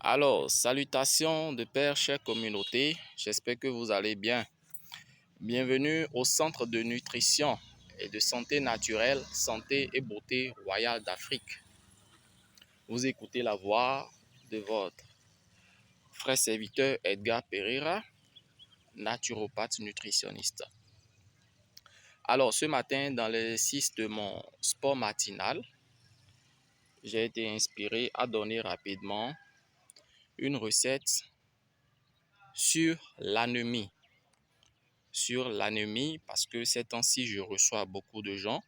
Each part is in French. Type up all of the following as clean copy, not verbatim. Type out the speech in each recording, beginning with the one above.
Alors, salutations de Père, chère communauté, j'espère que vous allez bien. Bienvenue au Centre de nutrition et de santé naturelle, santé et beauté royale d'Afrique. Vous écoutez la voix de votre frère serviteur Edgar Pereira, naturopathe nutritionniste. Alors, ce matin, dans l'exercice de mon sport matinal, j'ai été inspiré à donner rapidement une recette sur l'anémie. Parce que ces temps-ci, je reçois beaucoup de gens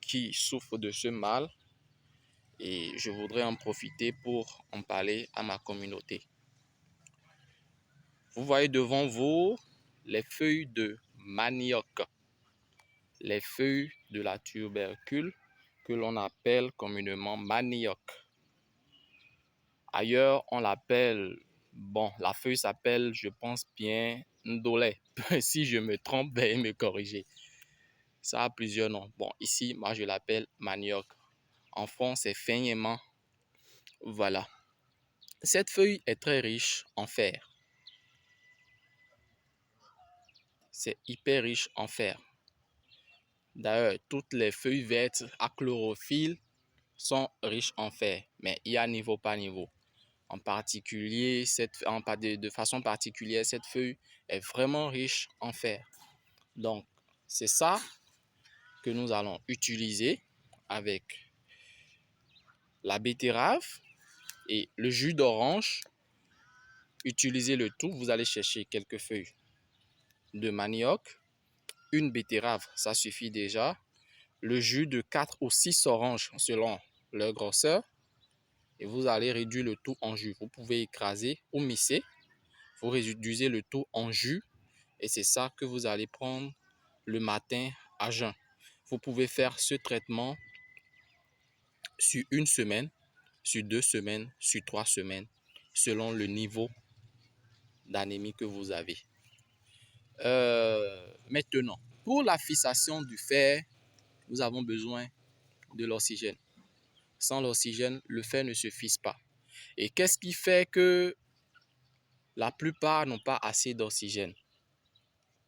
qui souffrent de ce mal et je voudrais en profiter pour en parler à ma communauté. Vous voyez devant vous les feuilles de manioc, les feuilles de la tubercule que l'on appelle communément manioc. Ailleurs, on l'appelle, la feuille s'appelle, je pense bien, ndolé. Si je me trompe, veuillez me corriger. Ça a plusieurs noms. Bon, ici, moi, je l'appelle manioc. En fond, c'est feignement. Voilà. Cette feuille est très riche en fer. C'est hyper riche en fer. D'ailleurs, toutes les feuilles vertes à chlorophylle sont riches en fer. Mais il y a niveau par niveau. En particulier, de façon particulière, cette feuille est vraiment riche en fer. Donc, c'est ça que nous allons utiliser avec la betterave et le jus d'orange. Utilisez le tout. Vous allez chercher quelques feuilles de manioc, une betterave, ça suffit déjà. Le jus de 4 ou 6 oranges selon leur grosseur. Et vous allez réduire le tout en jus. Vous pouvez écraser ou misser. Vous réduisez le tout en jus. Et c'est ça que vous allez prendre le matin à jeun. Vous pouvez faire ce traitement sur une semaine, sur 2 semaines, sur 3 semaines, selon le niveau d'anémie que vous avez. Maintenant, pour la fixation du fer, nous avons besoin de l'oxygène. Sans l'oxygène, le fer ne se fixe pas. Et qu'est-ce qui fait que la plupart n'ont pas assez d'oxygène?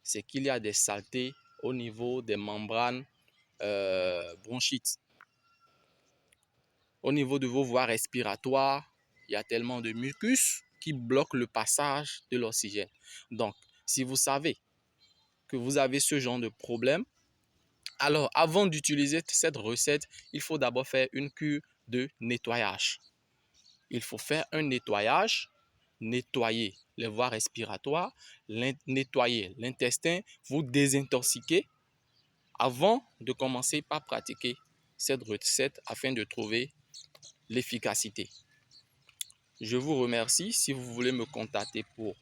C'est qu'il y a des saletés au niveau des membranes bronchiques. Au niveau de vos voies respiratoires, il y a tellement de mucus qui bloquent le passage de l'oxygène. Donc, si vous savez que vous avez ce genre de problème, alors avant d'utiliser cette recette, il faut d'abord faire une cure de nettoyage. Il faut faire un nettoyage, nettoyer les voies respiratoires, nettoyer l'intestin, vous désintoxiquer avant de commencer par pratiquer cette recette afin de trouver l'efficacité. Je vous remercie. Si vous voulez me contacter pour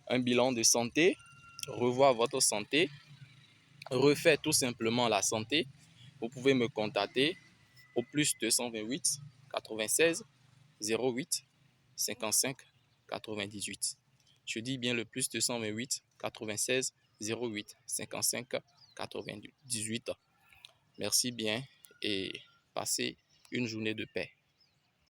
un bilan de santé, revoir votre santé, refaire tout simplement la santé, vous pouvez me contacter au plus 228 96 08 55 98. Je dis bien le plus 228 96 08 55 98. Merci bien et passez une journée de paix.